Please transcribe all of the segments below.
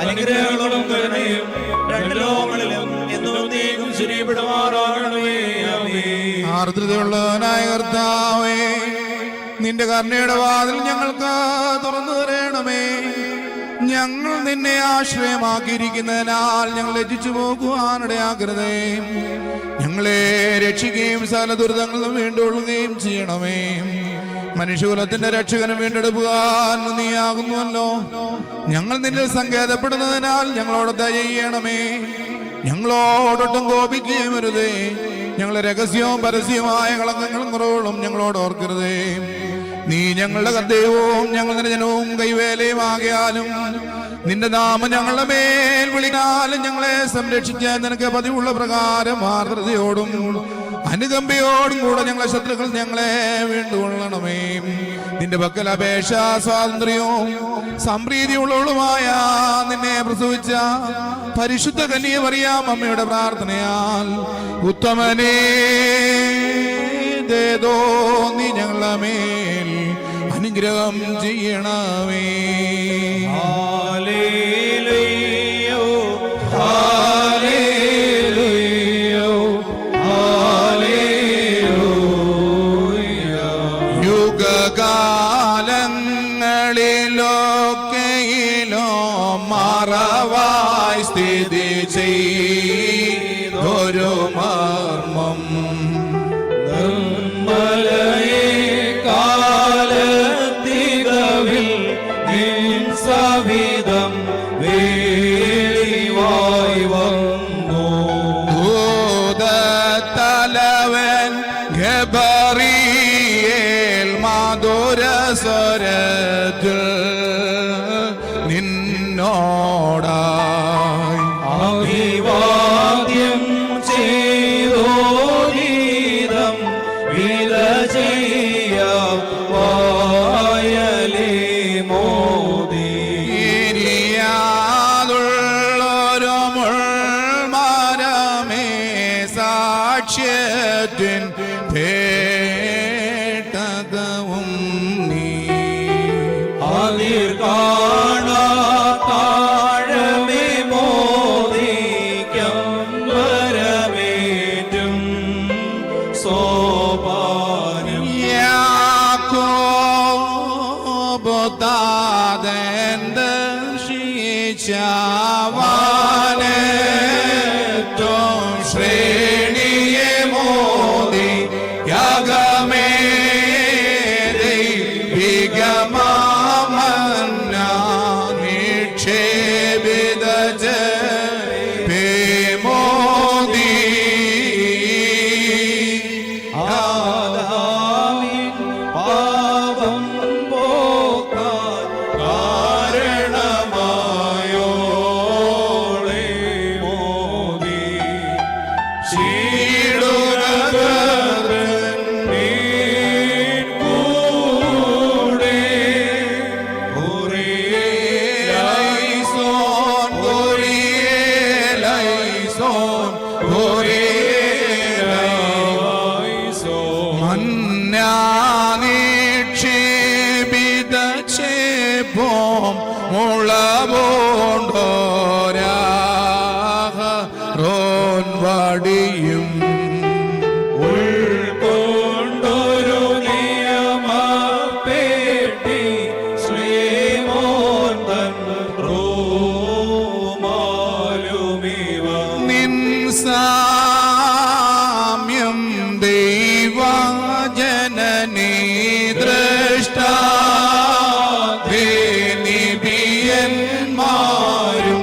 അനുഗ്രഹങ്ങളും കരുണയും രണ്ട് ലോകങ്ങളിലും എന്നേക്കും ശരിപ്പെടുമാറാകണമേ. ആർദ്രതയുള്ളവനായ കർത്താവേ, നിന്റെ കരുണയുടെ വാതിൽ ഞങ്ങൾക്ക് തുറന്നു തരണമേ. ഞങ്ങൾ നിന്നെ ആശ്രയമാക്കിയിരിക്കുന്നതിനാൽ ഞങ്ങൾ ലജ്ജിച്ചു പോകുവാനിടയാകരുതേ. ഞങ്ങളെ രക്ഷിക്കുകയും സകല ദുരിതങ്ങളും വീണ്ടുകൊള്ളുകയും ചെയ്യണമേ. മനുഷ്യകുലത്തിന്റെ രക്ഷകനും വീണ്ടെടുപ്പുകാൻ നീയാകുന്നുവല്ലോ. ഞങ്ങൾ നിന്നിൽ സങ്കേതപ്പെടുന്നതിനാൽ ഞങ്ങളോട് ദയ ചെയ്യണമേ. ഞങ്ങളോടൊട്ടും കോപിക്കുകയും വരുതേ. ഞങ്ങളെ രഹസ്യവും പരസ്യവുമായ കളങ്കങ്ങളും കുറവുകളും ഞങ്ങളോട് ഓർക്കരുതേ. നീ ഞങ്ങളുടെ ദൈവവും ഞങ്ങൾ നിന്റെ ജനവും കൈവേലയും ആകിയാലും നിന്റെ നാമം ഞങ്ങളുടെ മേൽ വിളിക്കാലും ഞങ്ങളെ സംരക്ഷിക്കാൻ നിനക്ക് പതിവുള്ള പ്രകാരം ആർദ്രതയോടും അനുകമ്പയോടും കൂടെ ഞങ്ങളെ ശത്രുക്കൾ ഞങ്ങളെ വീണ്ടുകൊള്ളണമേ. നിന്റെ പക്കൽ അപേക്ഷ സ്വാതന്ത്ര്യവും സംപ്രീതിയുള്ളവളുമായ നിന്നെ പ്രസവിച്ച പരിശുദ്ധ കന്യക മറിയാം അമ്മയുടെ പ്രാർത്ഥനയാൽ ഉത്തമനേ ദേദോ നീ ഞങ്ങളുടെ മേൽ അനുഗ്രഹം ചെയ്യണമേ. ഹല്ലേലൂയ യുഗകാലങ്ങളിലൊക്കെയിലോ മറവായി സ്ഥിതി ചെയ്തൊരു മർമ്മം നിർമ്മലയെ കാലത്തികവിൽ നിൻ സവിധം വേളിവായി വന്നു. ഭൂതത്തലവൻ ഗബറിയേൽ മാധുരസ്വരത്തിൽ നിന്നോടായി അഭിവാദ്യം ചെയ്തോരീതം വില ചെയ്യ വായലേ മോദി. ഇരിയാതുള്ളൊരു മുൾമരമേ സാക്ഷ്യത്തിൻ പേട്ടകവും നീ. അതിർ കാണാതാഴമേ മോദിക്കം വരമേറ്റും സോപാനം. യാക്കോബുതാതൻ ദർശിച്ചവാനേറ്റവും ശ്രേണിയെ മോദി യാഗമേ ദൈവികമാമന്ന നിക്ഷേപിത ജപേ മോദി. ആദാമിൻ പാപം പോക്കാൻ കാരണമായോളേ മോദി. ശീടുരഗതൻ നീൻ കൂടെ ലൈസോൻ ഗോരിയേലൈസോൻ ഗോരിയേലൈസോൻ മന്നാനിക്ഷേപിത ചേപ്പോം മുളപോണ്ടോരാഹ റോൻ വടിയും ഉൾക്കൊണ്ടൊരു നിയമപേട്ടി ശ്രീമോൻ തൻ റോമാലുമിവ. നിൻ സാമ്യം ദൈവജനനീ ദ്രഷ്ടാ നിബിയന്മാരും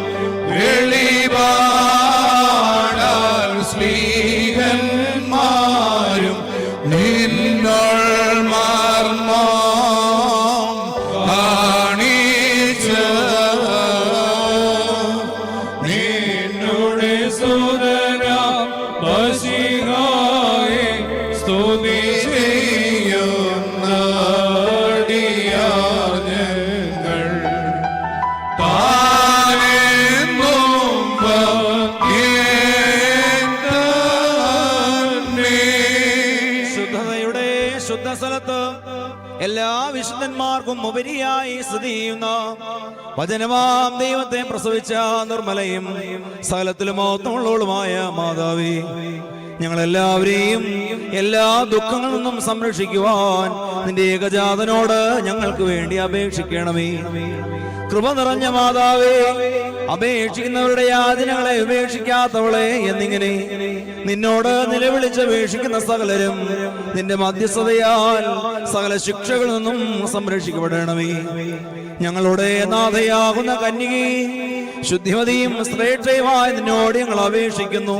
എല്ലാ വിശുദ്ധന്മാർക്കും ഉപരിയായി സ്ഥിതി ചെയ്യുന്ന വചനമാം ദൈവത്തെ പ്രസവിച്ച നിർമ്മലയും സകലത്തിലും മഹത്വമുള്ളവളുമായ മാതാവേ, ഞങ്ങളെല്ലാവരെയും എല്ലാ ദുഃഖങ്ങളിൽ നിന്നും സംരക്ഷിക്കുവാൻ നിന്റെ ഏകജാതനോട് ഞങ്ങൾക്ക് വേണ്ടി അപേക്ഷിക്കണമേ. കൃപ നിറഞ്ഞ മാതാവേ, അപേക്ഷിക്കുന്നവരുടെ യാതനകളെ ഉപേക്ഷിക്കാത്തവളെ എന്നിങ്ങനെ നിന്നോട് നിലവിളിച്ചപേക്ഷിക്കുന്ന സകലരും നിന്റെ മധ്യസ്ഥതയാൽ സകല ശിക്ഷകളിൽ നിന്നും സംരക്ഷിക്കപ്പെടണമേ. ഞങ്ങളുടെ നാഥയാകുന്ന കന്യകേ, ശുദ്ധിമതിയും ശ്രേഷ്ഠയുമായ നിന്നോട് ഞങ്ങൾ അപേക്ഷിക്കുന്നു.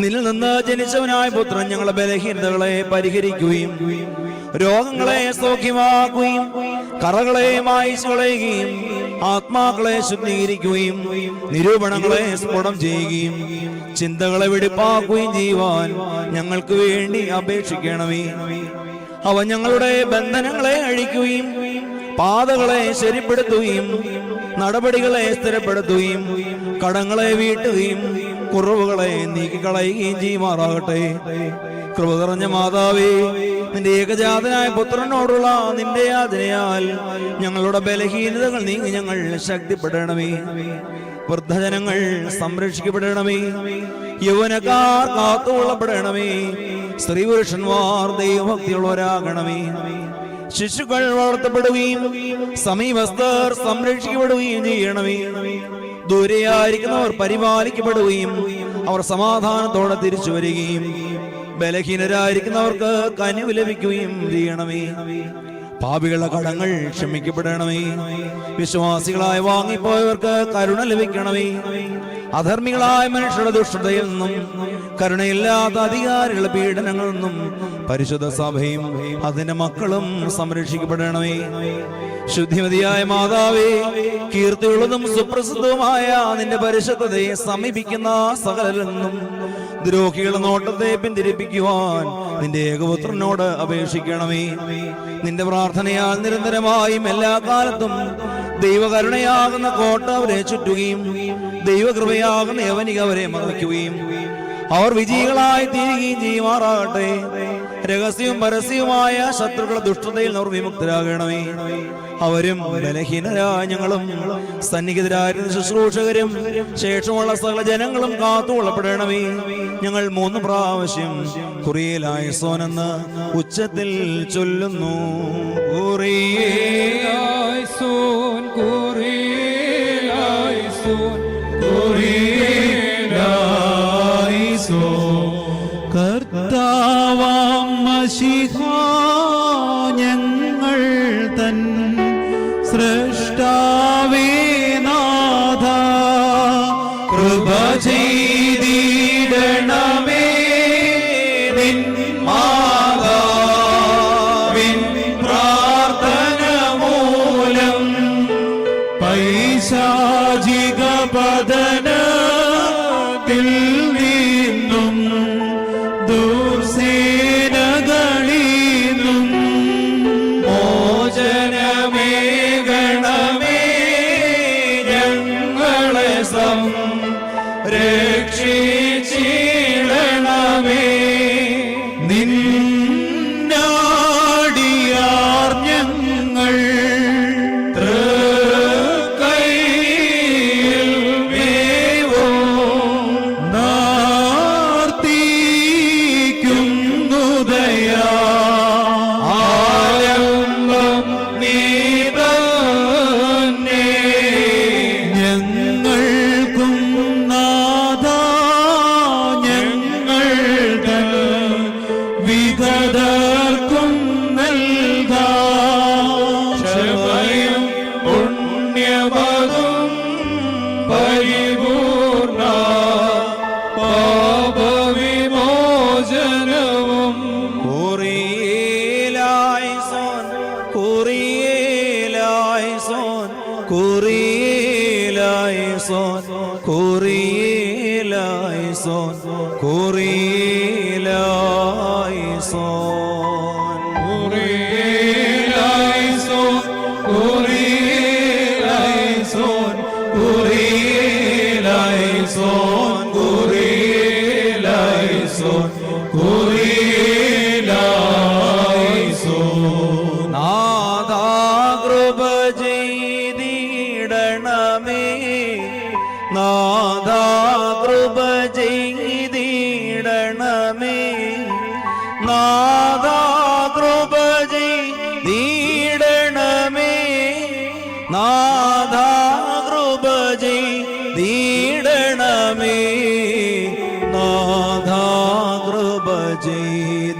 നിന്നിൽ നിന്ന് ജനിച്ചവനായ പുത്രൻ ഞങ്ങളുടെ ബലഹീനതകളെ പരിഹരിക്കുകയും രോഗങ്ങളെ സൗഖ്യമാക്കുകയും കറകളെ മായ്ച്ചു കളയുകയും ആത്മാക്കളെ ശുദ്ധീകരിക്കുകയും നിരൂപണങ്ങളെ സ്ഫുടം ചെയ്യുകയും ചിന്തകളെ വെടിപ്പാക്കുകയും ചെയ്യുവാൻ ഞങ്ങൾക്ക് വേണ്ടി അപേക്ഷിക്കണമേ. അവൻ ഞങ്ങളുടെ ബന്ധനങ്ങളെ അഴിക്കുകയും പാതകളെ ശരിപ്പെടുത്തുകയും നടപടികളെ സ്ഥിരപ്പെടുത്തുകയും കടങ്ങളെ വീട്ടുകയും കുറവുകളെ നീക്കിക്കളയുകയും ചെയ്യുമാറാകട്ടെ. കൃപ നിറഞ്ഞ മാതാവേ, നിന്റെ ഏകജാതനായ പുത്രനോടുള്ള നിന്റെ യാതനയാൽ ഞങ്ങളുടെ ബലഹീനതകൾ നീങ്ങി ഞങ്ങൾ ശക്തിപ്പെടണമേ. വൃദ്ധജനങ്ങൾ സംരക്ഷിക്കപ്പെടണമേ. യൗവനക്കാർ കാത്തുകൊള്ളപ്പെടണമേ. സ്ത്രീ പുരുഷന്മാർ ദൈവഭക്തിയുള്ളവരാകണമേ. ശിശുക്കൾ വളർത്തപ്പെടുകയും സമീപസ്ഥർ സംരക്ഷിക്കപ്പെടുകയും ചെയ്യണമേ. ദൂരെയായിരിക്കുന്നവർ പരിപാലിക്കപ്പെടുകയും അവർ സമാധാനത്തോടെ തിരിച്ചു വരികയും ബലഹീനരായിരിക്കുന്നവർക്ക് കനിവ് ലഭിക്കുകയും ചെയ്യണമേ. പാപികളുടെ കടങ്ങൾ ക്ഷമിക്കപ്പെടണമേ. വിശ്വാസികളായി വാങ്ങിപ്പോയവർക്ക് കരുണ ലഭിക്കണമേ. അധർമ്മികളായ മനുഷ്യരുടെ ദുഷ്ടതയിൽ നിന്നും കരുണയില്ലാത്ത അധികാരികളുടെ പീഡനങ്ങളിൽ നിന്നും പരിശുദ്ധ സഭയും അതിന്റെ മക്കളും സംരക്ഷിക്കപ്പെടണമേ. ശുദ്ധിമതിയായ മാതാവേ, കീർത്തിയുള്ളതും സുപ്രസിദ്ധവുമായ നിന്റെ പരിശുദ്ധതയെ സമീപിക്കുന്ന സകലരിൽ നിന്നും ദ്രോഹികളുടെ നോട്ടത്തെ പിന്തിരിപ്പിക്കുവാൻ നിന്റെ ഏകപുത്രനോട് അപേക്ഷിക്കണമേ. നിന്റെ പ്രാർത്ഥനയാൽ നിരന്തരമായും എല്ലാ കാലത്തും ദൈവകരുണയാകുന്ന കോട്ട അവരെ ചുറ്റുകയും ദൈവകൃപയാകുന്ന യവനിക അവരെ മറയ്ക്കുകയും അവർ വിജയികളായി തീരുകയും ചെയ്യുമാറാകട്ടെ. രഹസ്യവും പരസ്യവുമായ ശത്രുക്കളുടെ ദുഷ്ടതയിൽ അവർ വിമുക്തരാകണമേ. അവരും ബലഹീനരായ ഞങ്ങളും സന്നിഹിതരായിരുന്ന ശുശ്രൂഷകരും ശേഷമുള്ള സകല ജനങ്ങളും കാത്തുകൊള്ളപ്പെടണമേ. ഞങ്ങൾ 3 പ്രാവശ്യം കുറിയേലായിസോനെന്ന് ഉച്ചത്തിൽ ചൊല്ലുന്നു. കുറിയേലായിസോൻ, കുറിയേലായിസോൻ, കുറിയേലായിസോൻ. കർത്താവാം മശിഹാ, ഞങ്ങൾ തൻ സൃഷ്ടാവേ നാഥ, കൃപ ചെയ്തിടണമേ. നിൻ മാതാവിൻ പ്രാർത്ഥന മൂലം പൈശാചിക പതനത്തിൽ നിന്നും ദുർസേനകളിലും മോചനമേകണമേ. ഞങ്ങളെ സംരക്ഷിച്ചിടണമേ. നിന്നാടിയാർ ഞങ്ങൾ തൃക്കൈയിൽ മേവും നാർത്തിക്കുന്നുദയാ ആരംഭം നീ തന്നെ. ഞങ്ങൾക്കും നാഥാ, ഞങ്ങൾ തൻ വിഗതർക്കും നൽകാം. ക്ഷമയും പുണ്യമതും പരിപൂർണ പാപവിമോചനവും കുറിയേലായിസോൻ, കുറിയേലായിസോൻ, കുറിയേലായിസോൻ, കുറിയേലായിസോൻ, കുറിയേലായിസോൻ. കുറിയേലായിസോൻ, കുറിയേലായിസോൻ, കുറിയേലായിസോൻ, കുറിയേലായിസോൻ, കുറിയേലായിസോൻ. നാഥാ കൃപ ചെയ്തിടണമേ നാഥാ കൃപ ചെയ്തിടണമേ നാഥാ കൃപ ചെയ്തിടണമേ നാഥാ കൃപ ചെയ്തിടണമേ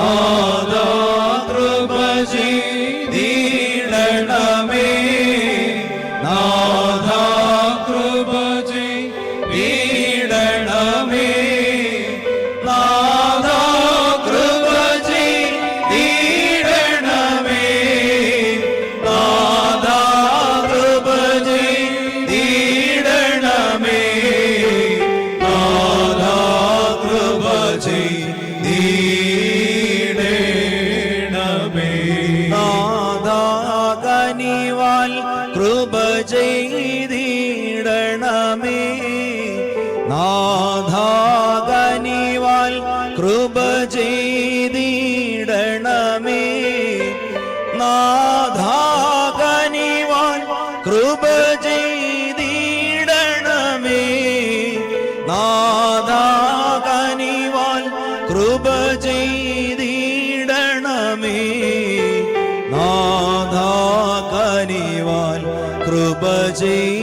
നാഥാ കൃപ ചെയ്തിടണമേ നാഥാ കൃപ ചെയ്തിടണമേ നാഥാ കൃപ ചെയ്തിടണമേ നാഥാ കൃപ ചെയ്തിടണമേ നാഥാ കൃപ ചെയ്തിടണമേ നാഥാ കനിവാൽ കൃപ ചെയ്തിടണമേ നാഥാ കനിവാൽ കൃപ ചെയ്തിടണമേ നാഥാ കനിവാൽ കൃപ ചെയ്തിടണമേ നാഥാ കനിവാൽ കൃപ ചെയ്തിടണമേ നാഥാ കനിവാൽ കൃപ ചെയ്തിടണമേ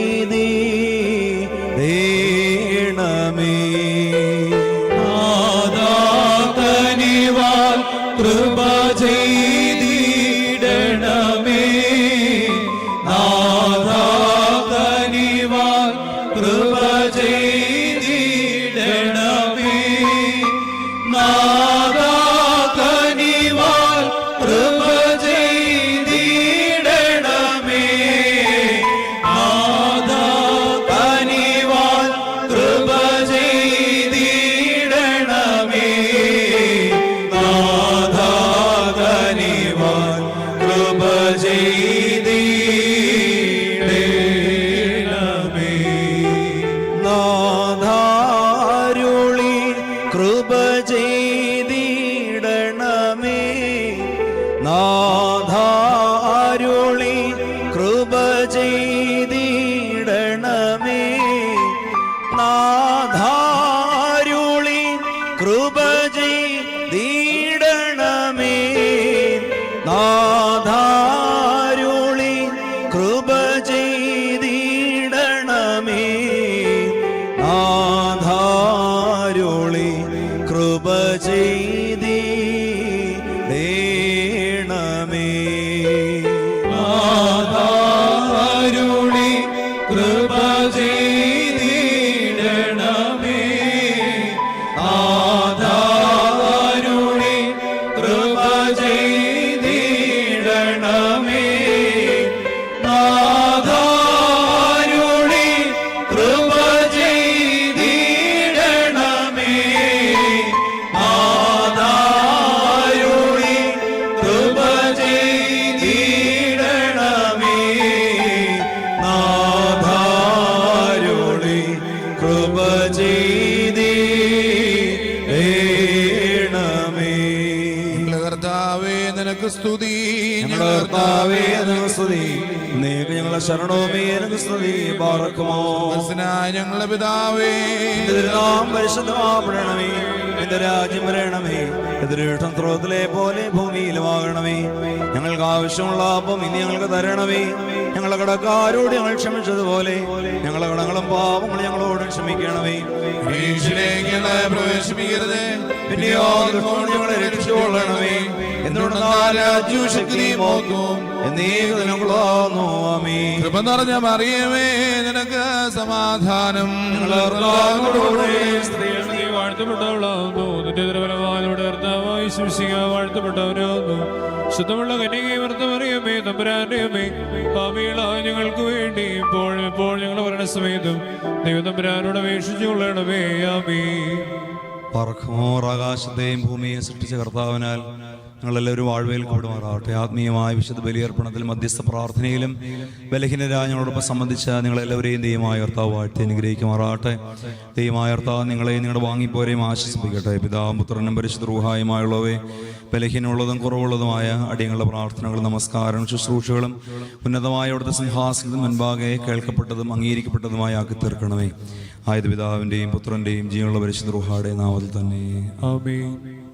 നാഥാ കനിവാൽ കൃപ ചെയ്തിടണമേ നാഥാ കനിവാൽ കൃപ ചെയ്തിടണമേ നാഥാ കനിവാൽ കൃപ ചെയ്തിടണമേ നാഥാ കനിവാൽ കൃപ ചെയ്തിടണമേ നാഥാ കനിവാൽ കൃപ ചെയ്തിടണമേ നാഥാരുളി കൃപ ചെയ്തിടണമേ നാഥാരുളി കൃപ ചെയ്തിടണമേ നാഥാരുളി കൃപ ചെയ്തിടണമേ നാഥാരുളി കൃപ ചെയ്തിടണമേ നാഥാരുളി കൃപ ചെയ്തിടണമേ നാഥാരുളി കൃപ ചെയ്തിടണമേ നാഥാരുളി കൃപ ചെയ്തിടണമേ നാഥാരുളി കൃപ ചെയ്തിടണമേ നാഥാരുളി കൃപ ചെയ്തിടണമേ നാഥാരുളി കൃപ ചെയ്തിടണമേ കർത്താവേ നിനക്ക് സ്തുതി ഞങ്ങളുടെ കർത്താവേ നിനക്ക് സ്തുതി നീക്ക് ഞങ്ങളുടെ ശരണവുമേ നിനക്ക് സ്തുതി പാർക്കുമോ മനസ്സിനായ ഞങ്ങളുടെ പിതാവേ നിന്റെ നാമം പരിശുദ്ധമാപ്പെടണമേ നിന്റെ രാജ്യം വരണമേ എതിരീഷ്ടം സ്രോതത്തിലെ പോലെ ഭൂമിയിലുമാകണമേ ഞങ്ങൾക്ക് ആവശ്യമുള്ള അപ്പം ഇനി ഞങ്ങൾക്ക് തരണമേ ഞങ്ങളുടെ കടക്കാരോട് ഞങ്ങൾ ക്ഷമിച്ചതുപോലെ ഞങ്ങളുടെ കടങ്ങളും പാപങ്ങളും ഞങ്ങളോട് ക്ഷമിക്കണമേ പരീക്ഷയിലേക്ക് ഞങ്ങളെ പ്രവേശിപ്പിക്കരുത് പിന്നെയോ ദുഷ്ടതയിൽ ഞങ്ങളെ രക്ഷിച്ചുകൊള്ളണമേ എന്തുകൊണ്ട് രാജ്യവും ശക്തിയും മഹത്വവും എന്നേക്കും നിനക്കുള്ളതാകുന്നു. ആമേൻ. കൃപ നിറഞ്ഞ മറിയമേ നിനക്ക് സമാധാനം. ഞങ്ങളുടെ കർത്താവിനോടുകൂടെ സ്ത്രീകൾ നീ വാഴ്ത്തപ്പെട്ടവളാകുന്നു. നിന്റെ ദുർബലമായ കർത്താവായി ശുശ്രൂഷിക വാഴ്ത്തപ്പെട്ടവരാകുന്നു. ശുദ്ധമുള്ള കന്യകയെ മറിയമേ തമ്പുരാന്റെ അമ്മേ, പാപികളായ ഞങ്ങൾക്ക് വേണ്ടി ഇപ്പോഴും ഇപ്പോൾ ഞങ്ങളുടെ മരണസമയത്തും ദൈവം തമ്പുരാനോട് അപേക്ഷിച്ചു കൊള്ളണമേ. ആമേൻ. പറക്കുമോർ ആകാശത്തെയും ഭൂമിയെയും സൃഷ്ടിച്ച കർത്താവിനാൽ ഞങ്ങളെല്ലാവരും വാഴ്വയിൽ കൂടുമാറാവട്ടെ. ആത്മീയമായ വിശുദ്ധ ബലിയർപ്പണത്തിൽ മധ്യസ്ഥ പ്രാർത്ഥനയിലും ബലഹീനരായ ഞങ്ങളോടൊപ്പം സംബന്ധിച്ച നിങ്ങളെല്ലാവരെയും ദൈവമായ കർത്താവ് വാഴ്ത്തി അനുഗ്രഹിക്കുമാറാവട്ടെ. ദൈവമായ കർത്താവ് നിങ്ങളെയും നിങ്ങളുടെ വാങ്ങിപ്പോരെയും ആശ്വസിപ്പിക്കട്ടെ. പിതാവും പുത്രനും പരിശുദ്ധ റൂഹായുമായുള്ളവേ, ബലഹീനമുള്ളതും കുറവുള്ളതുമായ അടിയങ്ങളുടെ പ്രാർത്ഥനകളും നമസ്കാരങ്ങളും ശുശ്രൂഷകളും ഉന്നതമായ അവിടുത്തെ സിംഹാസനത്തിന് മുൻപാകെ കേൾക്കപ്പെട്ടതും അംഗീകരിക്കപ്പെട്ടതുമായി ആക്കി തീർക്കണമേ. ആയത് പിതാവിൻ്റെയും പുത്രൻ്റെയും ജീവനുള്ള പരിശുദ്ധ റൂഹാടെ നാമത്തിൽ തന്നെ. ആമേൻ.